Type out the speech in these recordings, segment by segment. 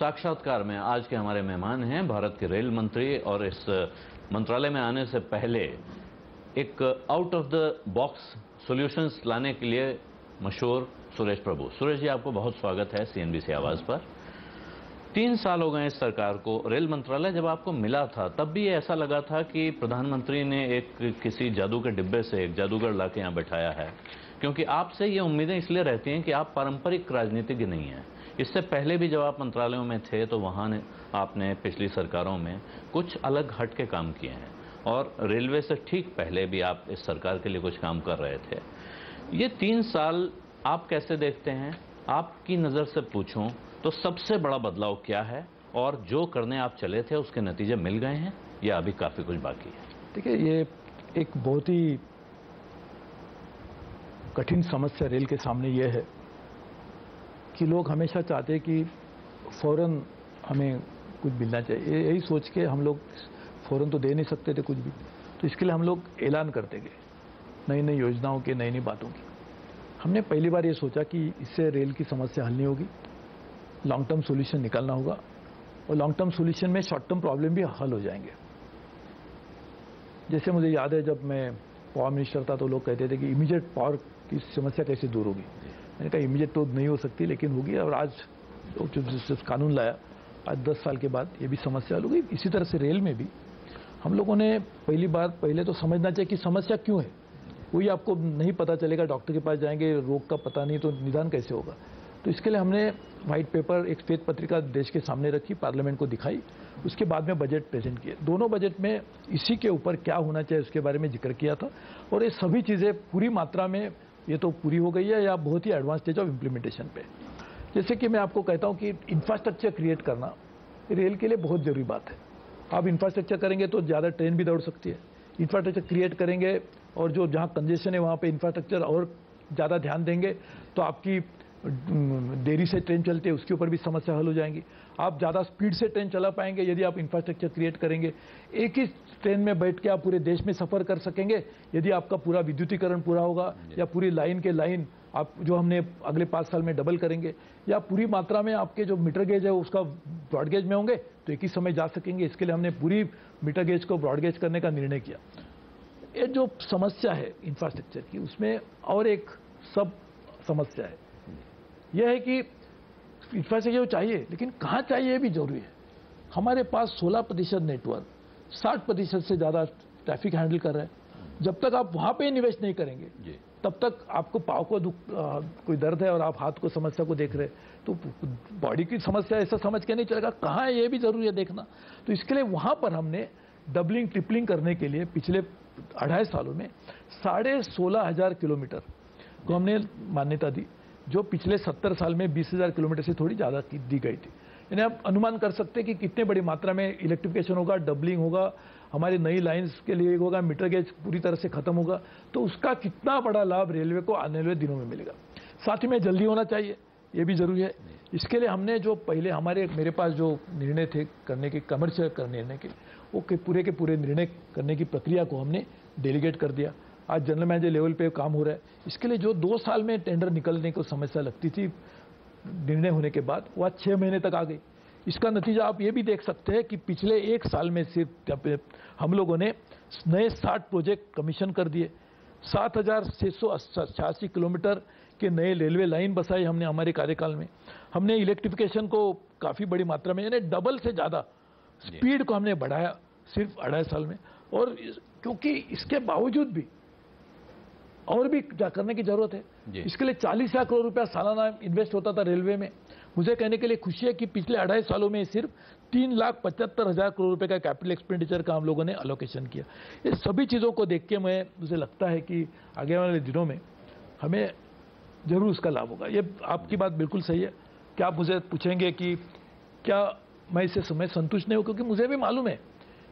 साक्षात्कार में आज के हमारे मेहमान हैं भारत के रेल मंत्री और इस मंत्रालय में आने से पहले एक out of the box solutions लाने के लिए मशहूर सुरेश प्रभु। सुरेश जी, आपको बहुत स्वागत है सीएनबीसी आवाज पर। 3 साल हो गए इस सरकार को। रेल मंत्रालय जब आपको मिला था तब भी ऐसा लगा था कि प्रधानमंत्री ने एक किसी जादू के डिब्बे से एक जादूगर लाके यहाँ बैठाया है, क्योंकि आपसे ये उम्मीदें इसलिए रहती हैं कि आप पारंपरिक राजनीतिज्ञ नहीं हैं। इससे पहले भी जब आप मंत्रालयों में थे तो वहाँ आपने पिछली सरकारों में कुछ अलग हट के काम किए हैं, और रेलवे से ठीक पहले भी आप इस सरकार के लिए कुछ काम कर रहे थे। ये 3 साल आप कैसे देखते हैं? आपकी नज़र से पूछूं तो सबसे बड़ा बदलाव क्या है, और जो करने आप चले थे उसके नतीजे मिल गए हैं या अभी काफ़ी कुछ बाकी है? देखिए, ये एक बहुत ही कठिन समस्या रेल के सामने ये है कि लोग हमेशा चाहते हैं कि फ़ौरन हमें कुछ मिलना चाहिए। यही सोच के हम लोग फ़ौरन तो दे नहीं सकते थे कुछ भी, तो इसके लिए हम लोग ऐलान करते गए नई नई योजनाओं के, नई नई बातों की। हमने पहली बार ये सोचा कि इससे रेल की समस्या हल नहीं होगी, लॉन्ग टर्म सॉल्यूशन निकालना होगा, और लॉन्ग टर्म सॉल्यूशन में शॉर्ट टर्म प्रॉब्लम भी हल हो जाएंगे। जैसे मुझे याद है, जब मैं पावर मिनिस्टर था तो लोग कहते थे कि इमीडिएट पावर की समस्या कैसे दूर होगी। मैंने कहा इमीडिएट तो नहीं हो सकती, लेकिन होगी। और आज जो कानून लाया, आज 10 साल के बाद ये भी समस्या हल हो गई। इसी तरह से रेल में भी हम लोगों ने पहले तो समझना चाहिए कि समस्या क्यों है। कोई आपको नहीं पता चलेगा, डॉक्टर के पास जाएंगे, रोग का पता नहीं तो निदान कैसे होगा। तो इसके लिए हमने व्हाइट पेपर, एक श्वेत पत्रिका देश के सामने रखी, पार्लियामेंट को दिखाई, उसके बाद में बजट प्रेजेंट किए। दोनों बजट में इसी के ऊपर क्या होना चाहिए उसके बारे में जिक्र किया था, और ये सभी चीज़ें पूरी मात्रा में ये तो पूरी हो गई है या बहुत ही एडवांस स्टेज ऑफ इम्प्लीमेंटेशन पे। जैसे कि मैं आपको कहता हूँ कि इंफ्रास्ट्रक्चर क्रिएट करना रेल के लिए बहुत जरूरी बात है। आप इंफ्रास्ट्रक्चर करेंगे तो ज़्यादा ट्रेन भी दौड़ सकती है। इंफ्रास्ट्रक्चर क्रिएट करेंगे और जो जहाँ कंजेशन है वहाँ पे इंफ्रास्ट्रक्चर और ज़्यादा ध्यान देंगे तो आपकी देरी से ट्रेन चलती है उसके ऊपर भी समस्या हल हो जाएंगी। आप ज़्यादा स्पीड से ट्रेन चला पाएंगे यदि आप इंफ्रास्ट्रक्चर क्रिएट करेंगे। एक ही ट्रेन में बैठ के आप पूरे देश में सफ़र कर सकेंगे यदि आपका पूरा विद्युतीकरण पूरा होगा, या पूरी लाइन के लाइन आप जो हमने अगले 5 साल में डबल करेंगे, या पूरी मात्रा में आपके जो मीटर गेज है उसका ब्रॉड गेज में होंगे तो एक ही समय जा सकेंगे। इसके लिए हमने पूरी मीटर गेज को ब्रॉड गेज करने का निर्णय किया। ये जो समस्या है इंफ्रास्ट्रक्चर की, उसमें और एक सब समस्या है, यह है कि इंफ्रास्ट्रक्चर चाहिए, लेकिन कहाँ चाहिए ये भी जरूरी है। हमारे पास 16% नेटवर्क 60% से ज़्यादा ट्रैफिक हैंडल कर रहा है। जब तक आप वहाँ पे निवेश नहीं करेंगे तब तक आपको पाँव को कोई दर्द है और आप हाथ को समस्या को देख रहे हैं, तो बॉडी की समस्या ऐसा समझ के नहीं चलेगा, कहाँ है ये भी जरूरी है देखना। तो इसके लिए वहाँ पर हमने डबलिंग ट्रिपलिंग करने के लिए पिछले 2.5 सालों में 16,500 किलोमीटर को हमने मान्यता दी, जो पिछले 70 साल में 20,000 किलोमीटर से थोड़ी ज़्यादा दी गई थी। यानी आप अनुमान कर सकते हैं कि कितने बड़ी मात्रा में इलेक्ट्रिफिकेशन होगा, डबलिंग होगा, हमारी नई लाइंस के लिए होगा, मीटर गेज पूरी तरह से खत्म होगा, तो उसका कितना बड़ा लाभ रेलवे को आने वाले दिनों में मिलेगा। साथ ही में जल्दी होना चाहिए, ये भी जरूरी है। इसके लिए हमने जो पहले मेरे पास जो निर्णय थे करने के, कमर्शियल निर्णय के, वो के पूरे निर्णय करने की प्रक्रिया को हमने डेलीगेट कर दिया। आज जनरल मैनेजर लेवल पे काम हो रहा है। इसके लिए जो 2 साल में टेंडर निकलने को समस्या लगती थी निर्णय होने के बाद, वो आज 6 महीने तक आ गई। इसका नतीजा आप ये भी देख सकते हैं कि पिछले 1 साल में सिर्फ हम लोगों ने नए 60 प्रोजेक्ट कमीशन कर दिए, 7,686 किलोमीटर के नए रेलवे लाइन बसाई हमने हमारे कार्यकाल में। हमने इलेक्ट्रिफिकेशन को काफ़ी बड़ी मात्रा में, यानी डबल से ज़्यादा स्पीड को हमने बढ़ाया सिर्फ 2.5 साल में। और क्योंकि इसके बावजूद भी और भी करने की जरूरत है। इसके लिए 40 लाख करोड़ रुपया सालाना इन्वेस्ट होता था रेलवे में। मुझे कहने के लिए खुशी है कि पिछले 2.5 सालों में सिर्फ 3,75,000 करोड़ रुपए का कैपिटल एक्सपेंडिचर का हम लोगों ने अलोकेशन किया। ये सभी चीज़ों को देख के मुझे लगता है कि आगे वाले दिनों में हमें जरूर उसका लाभ होगा। ये आपकी बात बिल्कुल सही है कि आप मुझे पूछेंगे कि क्या मैं इससे समय संतुष्ट नहीं हूँ, क्योंकि मुझे भी मालूम है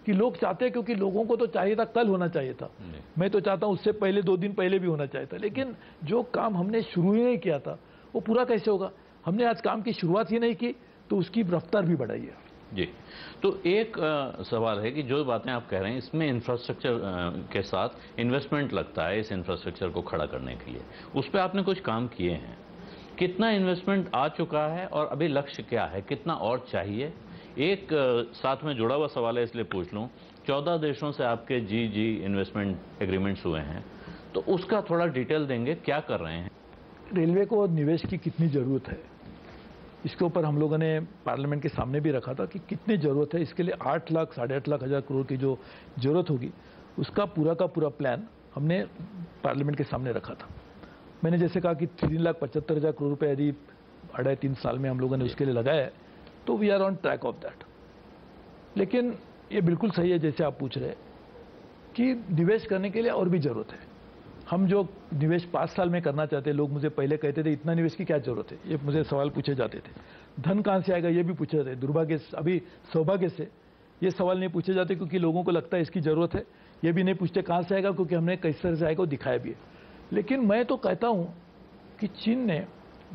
कि लोग चाहते हैं, क्योंकि लोगों को तो चाहिए था, कल होना चाहिए था। मैं तो चाहता हूं उससे पहले 2 दिन पहले भी होना चाहिए था, लेकिन जो काम हमने शुरू ही नहीं किया था वो पूरा कैसे होगा। हमने आज काम की शुरुआत ही नहीं की तो उसकी रफ्तार भी बढ़ाई है। जी, तो एक सवाल है कि जो बातें आप कह रहे हैं इसमें इंफ्रास्ट्रक्चर के साथ इन्वेस्टमेंट लगता है इस इंफ्रास्ट्रक्चर को खड़ा करने के लिए, उस पर आपने कुछ काम किए हैं। कितना इन्वेस्टमेंट आ चुका है और अभी लक्ष्य क्या है, कितना और चाहिए? एक साथ में जुड़ा हुआ सवाल है, इसलिए पूछ लूं, 14 देशों से आपके जी इन्वेस्टमेंट एग्रीमेंट्स हुए हैं, तो उसका थोड़ा डिटेल देंगे, क्या कर रहे हैं? रेलवे को निवेश की कितनी ज़रूरत है, इसके ऊपर हम लोगों ने पार्लियामेंट के सामने भी रखा था कि कितनी ज़रूरत है। इसके लिए 8 लाख 8.5 लाख हज़ार करोड़ की जो ज़रूरत होगी, उसका पूरा का पूरा प्लान हमने पार्लियामेंट के सामने रखा था। मैंने जैसे कहा कि 3,75,000 करोड़ रुपए यदि 2.5-3 साल में हम लोगों ने उसके लिए लगाया है, तो we are on track of that. लेकिन ये बिल्कुल सही है, जैसे आप पूछ रहे हैं कि निवेश करने के लिए और भी ज़रूरत है। हम जो निवेश 5 साल में करना चाहते हैं, लोग मुझे पहले कहते थे इतना निवेश की क्या जरूरत है, ये मुझे सवाल पूछे जाते थे। धन कहां से आएगा ये भी पूछे जाते। दुर्भाग्य अभी सौभाग्य से ये सवाल नहीं पूछे जाते, क्योंकि लोगों को लगता है इसकी जरूरत है। ये भी नहीं पूछते कहां से आएगा, क्योंकि हमने किस तरह से आएगा वो दिखाया भी है। लेकिन मैं तो कहता हूं कि चीन ने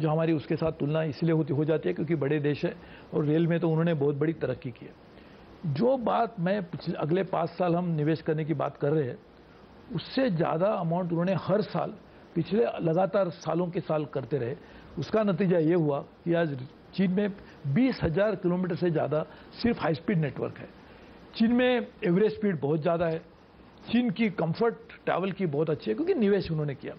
जो हमारी उसके साथ तुलना इसलिए हो जाती है क्योंकि बड़े देश है, और रेल में तो उन्होंने बहुत बड़ी तरक्की की है। जो बात मैं अगले 5 साल हम निवेश करने की बात कर रहे हैं, उससे ज़्यादा अमाउंट उन्होंने हर साल पिछले लगातार सालों के साल करते रहे। उसका नतीजा ये हुआ कि आज चीन में 20,000 किलोमीटर से ज़्यादा सिर्फ हाई स्पीड नेटवर्क है। चीन में एवरेज स्पीड बहुत ज़्यादा है। चीन की कंफर्ट ट्रैवल की बहुत अच्छी है, क्योंकि निवेश उन्होंने किया।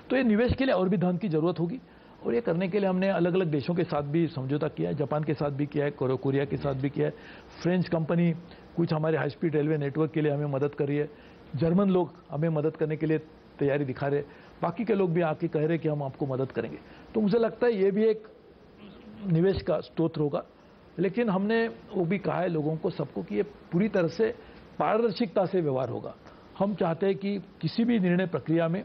तो ये निवेश के लिए और भी धन की ज़रूरत होगी, और ये करने के लिए हमने अलग अलग देशों के साथ भी समझौता किया है। जापान के साथ भी किया है, कोरिया के साथ भी किया है। फ्रेंच कंपनी कुछ हमारे हाई स्पीड रेलवे नेटवर्क के लिए हमें मदद कर रही है। जर्मन लोग हमें मदद करने के लिए तैयारी दिखा रहे, बाकी के लोग भी आके कह रहे कि हम आपको मदद करेंगे। तो मुझे लगता है ये भी एक निवेश का स्रोत होगा। लेकिन हमने वो भी कहा है लोगों को, सबको, कि ये पूरी तरह से पारदर्शिता से व्यवहार होगा। हम चाहते हैं कि किसी भी निर्णय प्रक्रिया में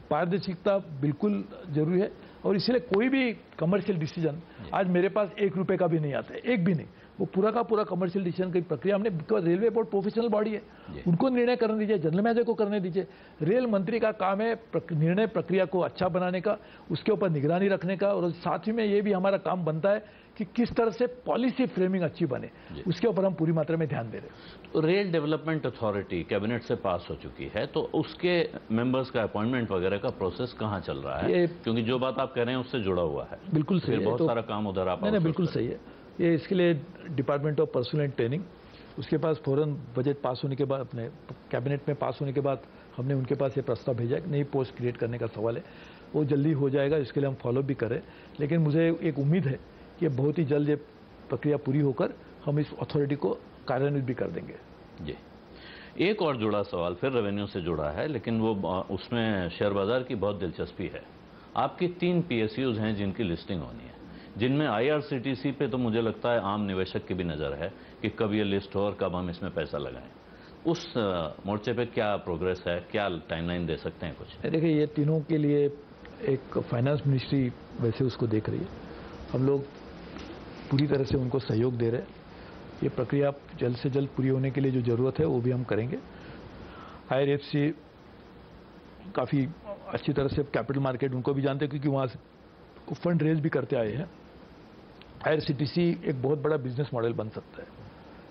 पारदर्शिता बिल्कुल जरूरी है, और इसलिए कोई भी कमर्शियल डिसीजन आज मेरे पास 1 रुपए का भी नहीं आता है, एक भी नहीं। वो पूरा का पूरा कमर्शियल डिसीजन की प्रक्रिया हमने, रेलवे बोर्ड प्रोफेशनल बॉडी है, उनको निर्णय करने दीजिए, जनरल मैनेजर को करने दीजिए। रेल मंत्री का काम है निर्णय प्रक्रिया को अच्छा बनाने का, उसके ऊपर निगरानी रखने का, और साथ ही में ये भी हमारा काम बनता है कि किस तरह से पॉलिसी फ्रेमिंग अच्छी बने, उसके ऊपर हम पूरी मात्रा में ध्यान दे रहे हैं। तो रेल डेवलपमेंट अथॉरिटी कैबिनेट से पास हो चुकी है, तो उसके मेंबर्स का अपॉइंटमेंट वगैरह का प्रोसेस कहाँ चल रहा है? क्योंकि जो बात आप कह रहे हैं उससे जुड़ा हुआ है। बिल्कुल सही है, बहुत सारा काम उधर आप नहीं, बिल्कुल सही है। ये इसके लिए department of personal and training, उसके पास फौरन बजट पास होने के बाद, अपने कैबिनेट में पास होने के बाद हमने उनके पास ये प्रस्ताव भेजा है। नई पोस्ट क्रिएट करने का सवाल है, वो जल्दी हो जाएगा, इसके लिए हम फॉलो भी करें। लेकिन मुझे एक उम्मीद है कि बहुत ही जल्द ये प्रक्रिया पूरी होकर हम इस अथॉरिटी को कार्यान्वित भी कर देंगे। जी, एक और जुड़ा सवाल फिर रेवेन्यू से जुड़ा है, लेकिन वो उसमें शेयर बाजार की बहुत दिलचस्पी है। आपकी 3 PSUs हैं जिनकी लिस्टिंग होनी है, जिनमें IRCTC पे तो मुझे लगता है आम निवेशक की भी नज़र है कि कब ये लिस्ट हो और कब हम इसमें पैसा लगाएं। उस मोर्चे पे क्या प्रोग्रेस है, क्या टाइमलाइन दे सकते हैं कुछ? देखिए, ये तीनों के लिए एक फाइनेंस मिनिस्ट्री वैसे उसको देख रही है। हम लोग पूरी तरह से उनको सहयोग दे रहे हैं। ये प्रक्रिया जल्द से जल्द पूरी होने के लिए जो ज़रूरत है वो भी हम करेंगे। IRFC काफ़ी अच्छी तरह से कैपिटल मार्केट उनको भी जानते हैं, क्योंकि वहाँ से फंड रेज भी करते आए हैं। IRCTC एक बहुत बड़ा बिजनेस मॉडल बन सकता है,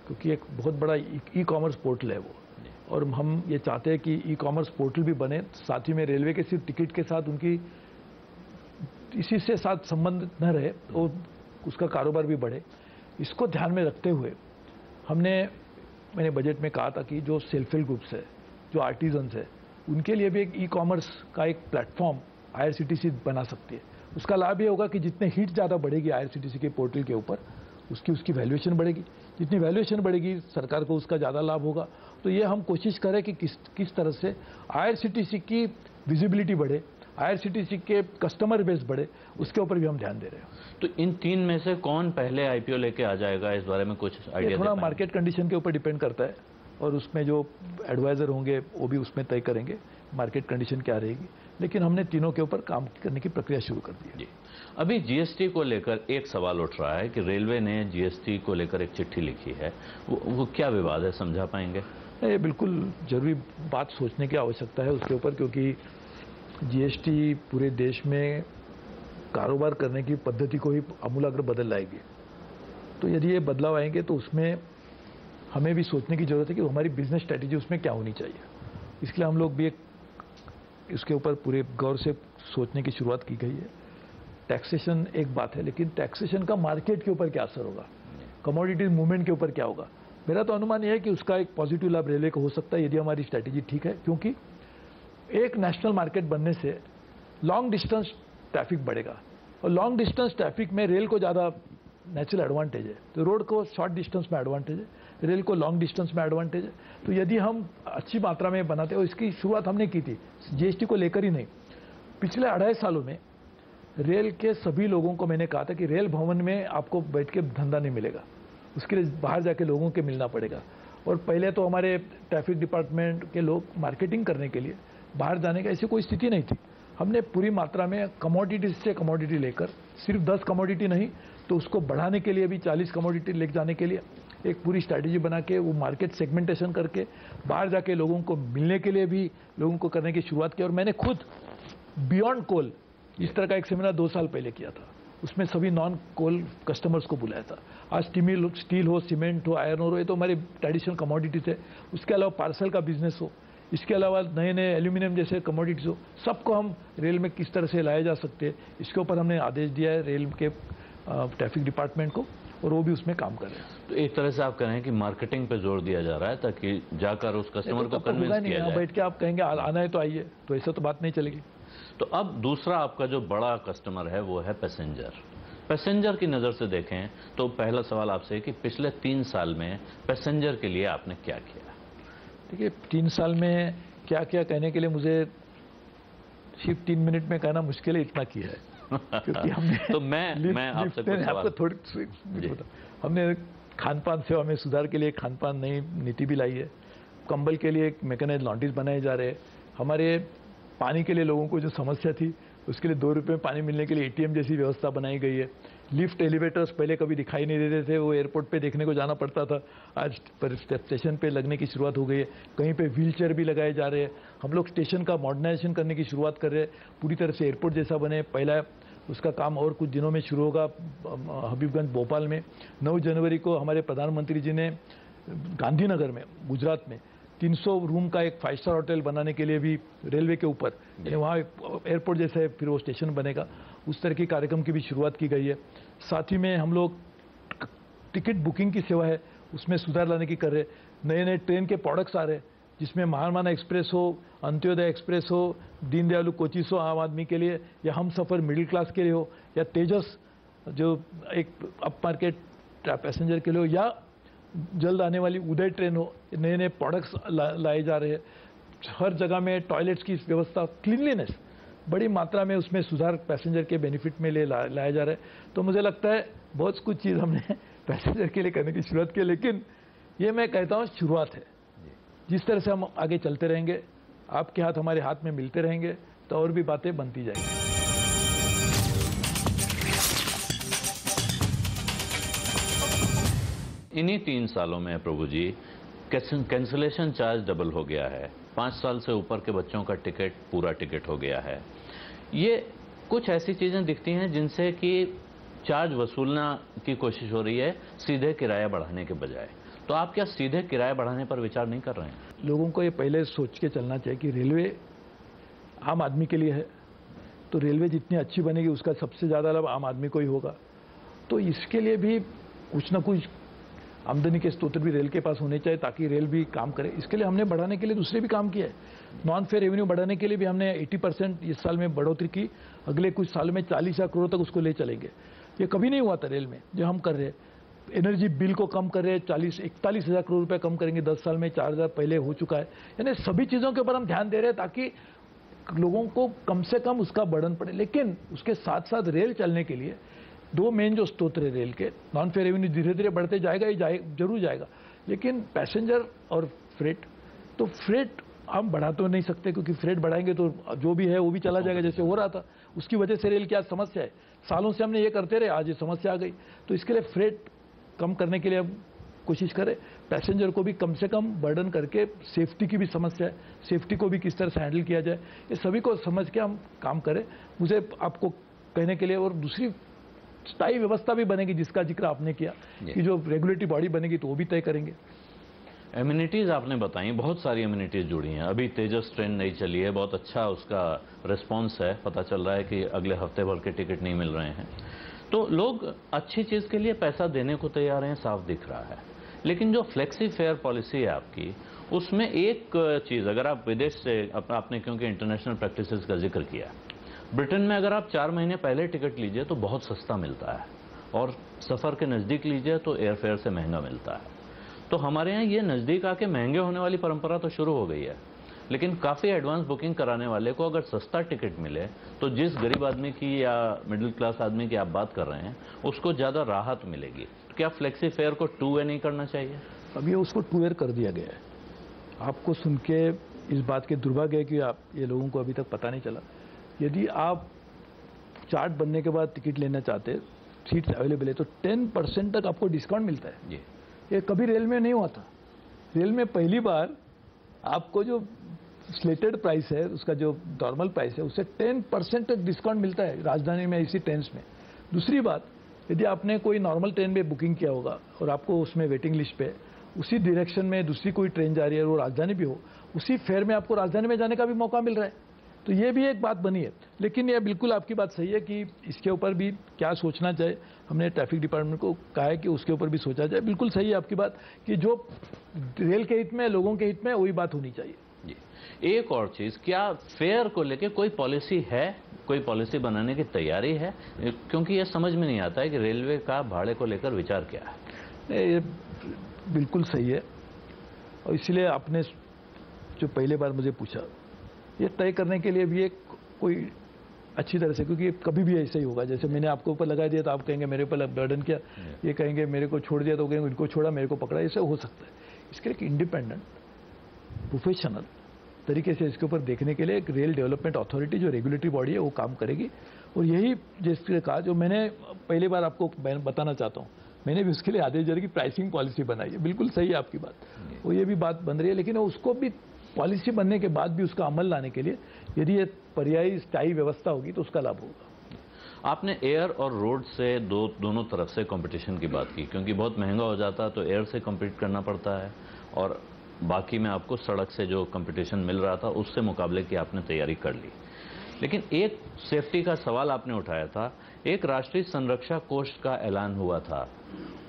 क्योंकि एक बहुत बड़ा ई-कॉमर्स पोर्टल है वो, और हम ये चाहते हैं कि ई-कॉमर्स पोर्टल भी बने, साथ ही में रेलवे के सिर्फ टिकट के साथ उनकी इसी से साथ संबंध न रहे, तो उसका कारोबार भी बढ़े। इसको ध्यान में रखते हुए मैंने बजट में कहा था कि जो सेल्फ हेल्प ग्रुप्स है, जो आर्टिजन्स है, उनके लिए भी एक ई-कॉमर्स का एक प्लेटफॉर्म IRCTC बना सकती है। उसका लाभ ये होगा कि जितने हिट ज़्यादा बढ़ेगी IRCTC के पोर्टल के ऊपर, उसकी वैल्यूएशन बढ़ेगी। जितनी वैल्यूएशन बढ़ेगी, सरकार को उसका ज़्यादा लाभ होगा। तो ये हम कोशिश करें कि किस तरह से IRCTC की विजिबिलिटी बढ़े, IRCTC के कस्टमर बेस बढ़े, उसके ऊपर भी हम ध्यान दे रहे हैं। तो इन 3 में से कौन पहले IPO लेके आ जाएगा, इस बारे में कुछ आइडिया? थोड़ा मार्केट कंडीशन के ऊपर डिपेंड करता है, और उसमें जो एडवाइजर होंगे वो भी उसमें तय करेंगे मार्केट कंडीशन क्या रहेगी। लेकिन हमने तीनों के ऊपर काम करने की प्रक्रिया शुरू कर दी है। अभी GST को लेकर एक सवाल उठ रहा है कि रेलवे ने GST को लेकर एक चिट्ठी लिखी है, वो क्या विवाद है, समझा पाएंगे? ये बिल्कुल जरूरी बात सोचने की आवश्यकता है उसके ऊपर, क्योंकि GST पूरे देश में कारोबार करने की पद्धति को ही आमूलाग्र बदल लाएगी। तो यदि ये बदलाव आएंगे तो उसमें हमें भी सोचने की जरूरत है कि हमारी बिजनेस स्ट्रेटेजी उसमें क्या होनी चाहिए। इसलिए हम लोग भी इसके ऊपर पूरे गौर से सोचने की शुरुआत की गई है। टैक्सेशन एक बात है, लेकिन टैक्सेशन का मार्केट के ऊपर क्या असर होगा, कमोडिटीज मूवमेंट के ऊपर क्या होगा। मेरा तो अनुमान यह है कि उसका एक पॉजिटिव लाभ रेलवे को हो सकता है यदि हमारी स्ट्रैटेजी ठीक है, क्योंकि एक नेशनल मार्केट बनने से लॉन्ग डिस्टेंस ट्रैफिक बढ़ेगा और लॉन्ग डिस्टेंस ट्रैफिक में रेल को ज़्यादा नेचुरल एडवांटेज है। तो रोड को शॉर्ट डिस्टेंस में एडवांटेज है, रेल को लॉन्ग डिस्टेंस में एडवांटेज है। तो यदि हम अच्छी मात्रा में बनाते, और इसकी शुरुआत हमने की थी जीएसटी को लेकर ही नहीं, पिछले 2.5 सालों में रेल के सभी लोगों को मैंने कहा था कि रेल भवन में आपको बैठ के धंधा नहीं मिलेगा, उसके लिए बाहर जाके लोगों के मिलना पड़ेगा। और पहले तो हमारे ट्रैफिक डिपार्टमेंट के लोग मार्केटिंग करने के लिए बाहर जाने की ऐसी कोई स्थिति नहीं थी। हमने पूरी मात्रा में कमोडिटी से कमोडिटी लेकर, सिर्फ 10 कमोडिटी नहीं तो उसको बढ़ाने के लिए भी 40 कमोडिटी लेकर जाने के लिए एक पूरी स्ट्रैटेजी बना के, वो मार्केट सेगमेंटेशन करके बाहर जाके लोगों को मिलने के लिए भी लोगों को करने की शुरुआत की। और मैंने खुद बियॉन्ड कोल इस तरह का एक सेमिनार 2 साल पहले किया था, उसमें सभी नॉन कोल कस्टमर्स को बुलाया था। आज स्टील हो, सीमेंट हो, आयरन हो, ये तो हमारे ट्रेडिशनल कमोडिटीज है। उसके अलावा पार्सल का बिजनेस हो, इसके अलावा नए नए एल्यूमिनियम जैसे कमोडिटीज हो, सबको हम रेल में किस तरह से लाया जा सकते हैं, इसके ऊपर हमने आदेश दिया है रेल के ट्रैफिक डिपार्टमेंट को, और वो भी उसमें काम कर रहे हैं। तो एक तरह से आप कह रहे हैं कि मार्केटिंग पे जोर दिया जा रहा है ताकि जाकर उस कस्टमर को कन्विंस किया जाए। बैठ के आप कहेंगे आना है तो आइए, तो ऐसा तो बात नहीं चलेगी। तो अब दूसरा आपका जो बड़ा कस्टमर है वो है पैसेंजर। पैसेंजर की नज़र से देखें तो पहला सवाल आपसे है कि पिछले 3 साल में पैसेंजर के लिए आपने क्या किया? देखिए 3 साल में क्या क्या कहने के लिए मुझे सिर्फ 3 मिनट में कहना मुश्किल है, इतना किया है। क्योंकि हमने तो मैं आपसे कुछ सवाल थोड़ी हमने खान पान सेवा में सुधार के लिए खान-पान नई नीति भी लाई है। कंबल के लिए एक मैकेनाइज्ड लॉन्ड्रीज बनाए जा रहे हैं। हमारे पानी के लिए लोगों को जो समस्या थी उसके लिए 2 रुपये में पानी मिलने के लिए एटीएम जैसी व्यवस्था बनाई गई है। लिफ्ट एलिवेटर्स पहले कभी दिखाई नहीं देते थे, वो एयरपोर्ट पे देखने को जाना पड़ता था, आज स्टेशन पे लगने की शुरुआत हो गई है। कहीं पे व्हीलचेयर भी लगाए जा रहे हैं। हम लोग स्टेशन का मॉडर्नाइजेशन करने की शुरुआत कर रहे हैं, पूरी तरह से एयरपोर्ट जैसा बने। पहला उसका काम और कुछ दिनों में शुरू होगा हबीबगंज भोपाल में। 9 जनवरी को हमारे प्रधानमंत्री जी ने गांधीनगर में, गुजरात में 300 रूम का एक 5 स्टार होटल बनाने के लिए भी रेलवे के ऊपर, वहाँ एयरपोर्ट जैसा है, फिर वो स्टेशन बनेगा, उस तरह के कार्यक्रम की भी शुरुआत की गई है। साथ ही में हम लोग टिकट बुकिंग की सेवा है उसमें सुधार लाने की कर रहे। नए नए ट्रेन के प्रोडक्ट्स आ रहे हैं जिसमें महामाना एक्सप्रेस हो, अंत्योदय एक्सप्रेस हो, दीनदयालु कोचिस हो आम आदमी के लिए, या हम सफ़र मिडिल क्लास के लिए हो, या तेजस जो एक अप मार्केट पैसेंजर के लिए हो, या जल्द आने वाली उदय ट्रेन हो। नए नए प्रोडक्ट्स लाए जा रहे हैं। हर जगह में टॉयलेट्स की व्यवस्था, क्लीनलीनेस बड़ी मात्रा में उसमें सुधार पैसेंजर के बेनिफिट में लाया जा रहा है। तो मुझे लगता है बहुत कुछ चीज़ हमने पैसेंजर के लिए करने की शुरुआत की, लेकिन ये मैं कहता हूँ शुरुआत है। जिस तरह से हम आगे चलते रहेंगे, आपके हाथ हमारे हाथ में मिलते रहेंगे, तो और भी बातें बनती जाएंगी। इन्हीं 3 सालों में प्रभु जी कैंसिलेशन चार्ज डबल हो गया है। 5 साल से ऊपर के बच्चों का टिकट पूरा टिकट हो गया है। ये कुछ ऐसी चीज़ें दिखती हैं जिनसे कि चार्ज वसूलना की कोशिश हो रही है सीधे किराया बढ़ाने के बजाय। तो आप क्या सीधे किराया बढ़ाने पर विचार नहीं कर रहे हैं? लोगों को ये पहले सोच के चलना चाहिए कि रेलवे आम आदमी के लिए है, तो रेलवे जितनी अच्छी बनेगी उसका सबसे ज़्यादा लाभ आम आदमी को ही होगा। तो इसके लिए भी कुछ ना कुछ आमदनी के स्रोत भी रेल के पास होने चाहिए ताकि रेल भी काम करे। इसके लिए हमने बढ़ाने के लिए दूसरे भी काम किए हैं। नॉन फेयर रेवेन्यू बढ़ाने के लिए भी हमने 80% इस साल में बढ़ोतरी की। अगले कुछ साल में 40,000 करोड़ तक उसको ले चलेंगे। ये कभी नहीं हुआ था रेल में, जो हम कर रहे हैं। एनर्जी बिल को कम कर रहे हैं, 41,000 करोड़ रुपए कम करेंगे 10 साल में, 4,000 पहले हो चुका है। यानी सभी चीज़ों के ऊपर हम ध्यान दे रहे हैं ताकि लोगों को कम से कम उसका बर्डन पड़े। लेकिन उसके साथ साथ रेल चलने के लिए 2 मेन जो स्रोत है रेल के, नॉन फेयर रेवेन्यू धीरे धीरे बढ़ते जाएगा ही जरूर जाएगा, लेकिन पैसेंजर और फ्रेट, तो फ्रेट हम बढ़ा तो नहीं सकते क्योंकि फ्रेट बढ़ाएंगे तो जो भी है वो भी चला जाएगा जैसे हो रहा था। उसकी वजह से रेल की आज समस्या है। सालों से हमने ये करते रहे, आज ये समस्या आ गई। तो इसके लिए फ्रेट कम करने के लिए हम कोशिश करें, पैसेंजर को भी कम से कम बर्डन करके। सेफ्टी की भी समस्या है, सेफ्टी को भी किस तरह से हैंडल किया जाए, ये सभी को समझ के हम काम करें। मुझे आपको कहने के लिए और दूसरी स्थायी व्यवस्था भी बनेगी जिसका जिक्र आपने किया कि जो रेगुलेटरी बॉडी बनेगी तो वो भी तय करेंगे। एम्यूनिटीज़ आपने बताई, बहुत सारी एम्यूनिटीज़ जुड़ी हैं। अभी तेजस ट्रेन नई चली है, बहुत अच्छा उसका रिस्पांस है, पता चल रहा है कि अगले हफ्ते भर के टिकट नहीं मिल रहे हैं। तो लोग अच्छी चीज़ के लिए पैसा देने को तैयार हैं, साफ दिख रहा है। लेकिन जो फ्लेक्सी फेयर पॉलिसी है आपकी, उसमें एक चीज़, अगर आप विदेश से आपने क्योंकि इंटरनेशनल प्रैक्टिसेस का जिक्र किया, ब्रिटेन में अगर आप 4 महीने पहले टिकट लीजिए तो बहुत सस्ता मिलता है, और सफ़र के नज़दीक लीजिए तो एयरफेयर से महंगा मिलता है। तो हमारे यहाँ ये नज़दीक आके महंगे होने वाली परंपरा तो शुरू हो गई है, लेकिन काफ़ी एडवांस बुकिंग कराने वाले को अगर सस्ता टिकट मिले तो जिस गरीब आदमी की या मिडिल क्लास आदमी की आप बात कर रहे हैं उसको ज़्यादा राहत मिलेगी। तो क्या फ्लेक्सी फेयर को 2 वे नहीं करना चाहिए? अब ये उसको 2 वे कर दिया गया है। आपको सुन के इस बात के दुर्भाग्य है कि आप ये लोगों को अभी तक पता नहीं चला। यदि आप चार्ट बनने के बाद टिकट लेना चाहते हैं, सीट्स अवेलेबल है, तो 10% तक आपको डिस्काउंट मिलता है जी। ये कभी रेल में नहीं हुआ था। रेल में पहली बार आपको जो स्लेटेड प्राइस है, उसका जो नॉर्मल प्राइस है, उससे 10% तक डिस्काउंट मिलता है राजधानी में इसी ट्रेन्स में। दूसरी बात, यदि आपने कोई नॉर्मल ट्रेन में बुकिंग किया होगा और आपको उसमें वेटिंग लिस्ट पे उसी डायरेक्शन में दूसरी कोई ट्रेन जा रही है और वो राजधानी भी हो, उसी फेयर में आपको राजधानी में जाने का भी मौका मिल रहा है। तो ये भी एक बात बनी है। लेकिन ये बिल्कुल आपकी बात सही है कि इसके ऊपर भी क्या सोचना चाहिए। हमने ट्रैफिक डिपार्टमेंट को कहा है कि उसके ऊपर भी सोचा जाए। बिल्कुल सही है आपकी बात कि जो रेल के हित में, लोगों के हित में, वही बात होनी चाहिए। जी। एक और चीज़, क्या फेयर को लेके कोई पॉलिसी है, कोई पॉलिसी बनाने की तैयारी है? क्योंकि ये समझ में नहीं आता है कि रेलवे का भाड़े को लेकर विचार क्या है। ये बिल्कुल सही है, और इसलिए आपने जो पहले बार मुझे पूछा, ये तय करने के लिए भी एक कोई अच्छी तरह से, क्योंकि कभी भी ऐसा ही होगा। जैसे मैंने आपके ऊपर लगा दिया तो आप कहेंगे मेरे ऊपर बर्डन किया, ये कहेंगे मेरे को छोड़ दिया तो कहेंगे इनको छोड़ा, मेरे को पकड़ा। ऐसा हो सकता है। इसके लिए एक इंडिपेंडेंट प्रोफेशनल तरीके से इसके ऊपर देखने के लिए एक रेल डेवलपमेंट अथॉरिटी, जो रेगुलेटरी बॉडी है, वो काम करेगी। और यही जैसे कहा, जो मैंने पहली बार आपको बताना चाहता हूँ, मैंने भी उसके लिए आदेश जारी की प्राइसिंग पॉलिसी बनाई है। बिल्कुल सही है आपकी बात, वो ये भी बात बन रही है। लेकिन उसको भी पॉलिसी बनने के बाद भी उसका अमल लाने के लिए यदि ये पर्यायी स्थायी व्यवस्था होगी तो उसका लाभ होगा। आपने एयर और रोड से दोनों तरफ से कंपटीशन की बात की, क्योंकि बहुत महंगा हो जाता है तो एयर से कम्पीट करना पड़ता है, और बाकी में आपको सड़क से जो कंपटीशन मिल रहा था उससे मुकाबले की आपने तैयारी कर ली। लेकिन एक सेफ्टी का सवाल आपने उठाया था। एक राष्ट्रीय संरक्षा कोष का ऐलान हुआ था,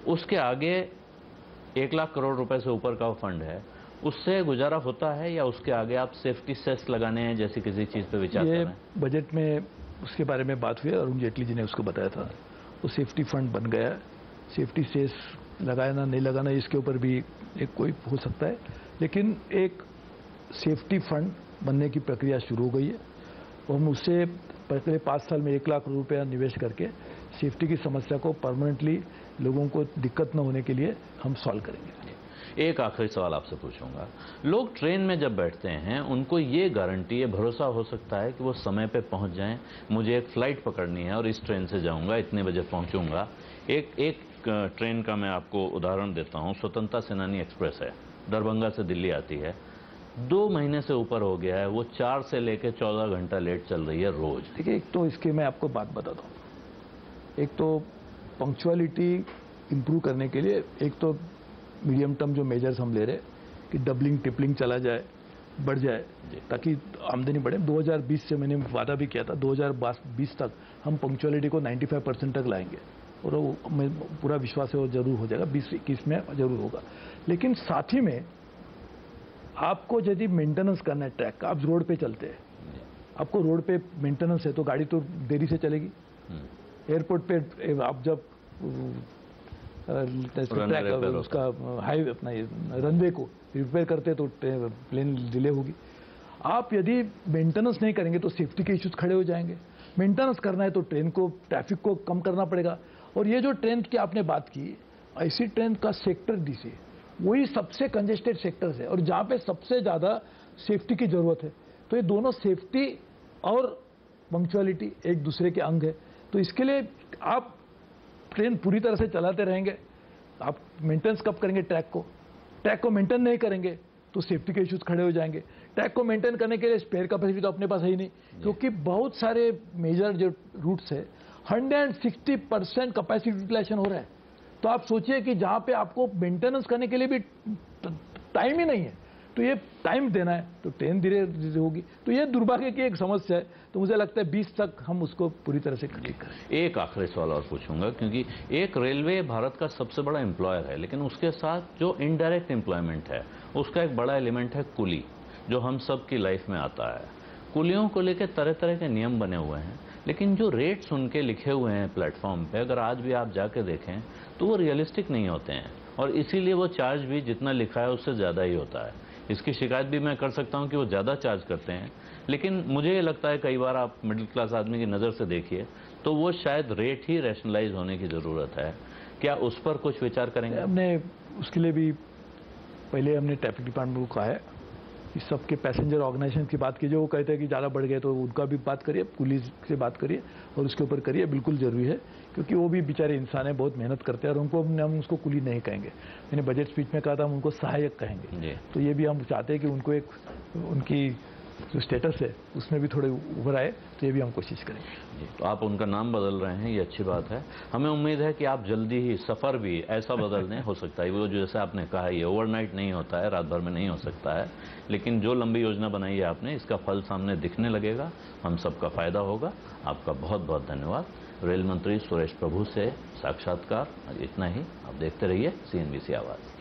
उसके आगे 1 लाख करोड़ रुपए से ऊपर का फंड है, उससे गुजारा होता है या उसके आगे आप सेफ्टी सेस लगाने हैं जैसी किसी चीज़ पे विचार कर रहे हैं? बजट में उसके बारे में बात हुई, अरुण जेटली जी ने उसको बताया था। वो सेफ्टी फंड बन गया है। सेफ्टी सेस लगाना नहीं लगाना इसके ऊपर भी एक कोई हो सकता है, लेकिन एक सेफ्टी फंड बनने की प्रक्रिया शुरू हो गई है और हम उससे पिछले 5 साल में 1 लाख करोड़ रुपया निवेश करके सेफ्टी की समस्या को परमानेंटली, लोगों को दिक्कत न होने के लिए हम सॉल्व करेंगे। एक आखिरी सवाल आपसे पूछूंगा। लोग ट्रेन में जब बैठते हैं उनको ये गारंटी, ये भरोसा हो सकता है कि वो समय पे पहुंच जाएं, मुझे एक फ़्लाइट पकड़नी है और इस ट्रेन से जाऊंगा, इतने बजे पहुंचूंगा। एक ट्रेन का मैं आपको उदाहरण देता हूं, स्वतंत्रता सेनानी एक्सप्रेस है, दरभंगा से दिल्ली आती है, 2 महीने से ऊपर हो गया है, वो 4 से लेकर 14 घंटा लेट चल रही है रोज। देखिए, एक तो इसके मैं आपको बात बताता हूँ। एक तो पंक्चुअलिटी इंप्रूव करने के लिए एक तो मीडियम टर्म जो मेजर्स हम ले रहे कि डबलिंग टिपलिंग चला जाए, बढ़ जाए, ताकि आमदनी बढ़े। 2020 से मैंने वादा भी किया था 2020 तक हम पंक्चुअलिटी को 95% तक लाएंगे, और वो पूरा विश्वास है वो जरूर हो जाएगा। 2021 में जरूर होगा। लेकिन साथ ही में आपको यदि मेंटेनेंस करना है ट्रैक का, आप रोड पे चलते हैं, आपको रोड पे मेंटेनेंस है तो गाड़ी तो देरी से चलेगी। एयरपोर्ट पे आप जब ट्रैक उसका हाईवे अपना रनवे को रिपेयर करते तो प्लेन डिले होगी। आप यदि मेंटेनेंस नहीं करेंगे तो सेफ्टी के इश्यूज खड़े हो जाएंगे। मेंटेनेंस करना है तो ट्रेन को, ट्रैफिक को कम करना पड़ेगा। और ये जो ट्रेन की आपने बात की, ऐसी ट्रेन का सेक्टर डीसी वही सबसे कंजेस्टेड सेक्टर्स है और जहां पे सबसे ज्यादा सेफ्टी की जरूरत है। तो ये दोनों, सेफ्टी और पंक्चुअलिटी, एक दूसरे के अंग है। तो इसके लिए आप ट्रेन पूरी तरह से चलाते रहेंगे, आप मेंटेनेंस कब करेंगे ट्रैक को मेंटेन नहीं करेंगे तो सेफ्टी के इश्यूज खड़े हो जाएंगे। ट्रैक को मेंटेन करने के लिए स्पेयर कैपेसिटी तो अपने पास है ही नहीं, क्योंकि बहुत सारे मेजर जो रूट्स है 160% कैपेसिटी यूटिलाइजेशन हो रहा है। तो आप सोचिए कि जहां पे आपको मेंटेनेंस करने के लिए भी टाइम ही नहीं है। तो ये टाइम देना है तो ट्रेन धीरे धीरे होगी। तो ये दुर्भाग्य की एक समस्या है। तो मुझे लगता है 20 तक हम उसको पूरी तरह से ठीक करें। एक आखिरी सवाल और पूछूंगा, क्योंकि एक रेलवे भारत का सबसे बड़ा एम्प्लॉयर है, लेकिन उसके साथ जो इनडायरेक्ट एम्प्लॉयमेंट है उसका एक बड़ा एलिमेंट है कुली, जो हम सब की लाइफ में आता है। कुलियों को लेकर तरह तरह के नियम बने हुए हैं, लेकिन जो रेट्स उनके लिखे हुए हैं प्लेटफॉर्म पे, अगर आज भी आप जाके देखें तो वो रियलिस्टिक नहीं होते हैं, और इसीलिए वो चार्ज भी जितना लिखा है उससे ज़्यादा ही होता है। इसकी शिकायत भी मैं कर सकता हूं कि वो ज़्यादा चार्ज करते हैं, लेकिन मुझे ये लगता है कई बार आप मिडिल क्लास आदमी की नज़र से देखिए तो वो शायद रेट ही रैशनलाइज होने की ज़रूरत है। क्या उस पर कुछ विचार करेंगे? हमने उसके लिए भी पहले हमने ट्रैफिक डिपार्टमेंट को कहा है कि सबके पैसेंजर ऑर्गेनाइजेशन की बात कीजिए। वो कहते हैं कि ज़्यादा बढ़ गए तो उनका भी बात करिए, पुलिस से बात करिए और उसके ऊपर करिए, बिल्कुल ज़रूरी है, क्योंकि वो भी बेचारे इंसान है, बहुत मेहनत करते हैं। और उनको हम उसको कुली नहीं कहेंगे, मैंने बजट स्पीच में कहा था हम उनको सहायक कहेंगे। तो ये भी हम चाहते हैं कि उनको एक उनकी जो स्टेटस है उसमें भी थोड़े उभर आए, तो ये भी हम कोशिश करेंगे। तो आप उनका नाम बदल रहे हैं, ये अच्छी बात है। हमें उम्मीद है कि आप जल्दी ही सफ़र भी ऐसा बदल दें, हो सकता है वो जैसे आपने कहा ये ओवरनाइट नहीं होता है, रात भर में नहीं हो सकता है, लेकिन जो लंबी योजना बनाई है आपने इसका फल सामने दिखने लगेगा, हम सबका फायदा होगा। आपका बहुत बहुत धन्यवाद। रेल मंत्री सुरेश प्रभु से साक्षात्कार इतना ही। आप देखते रहिए CNBC आवाज़।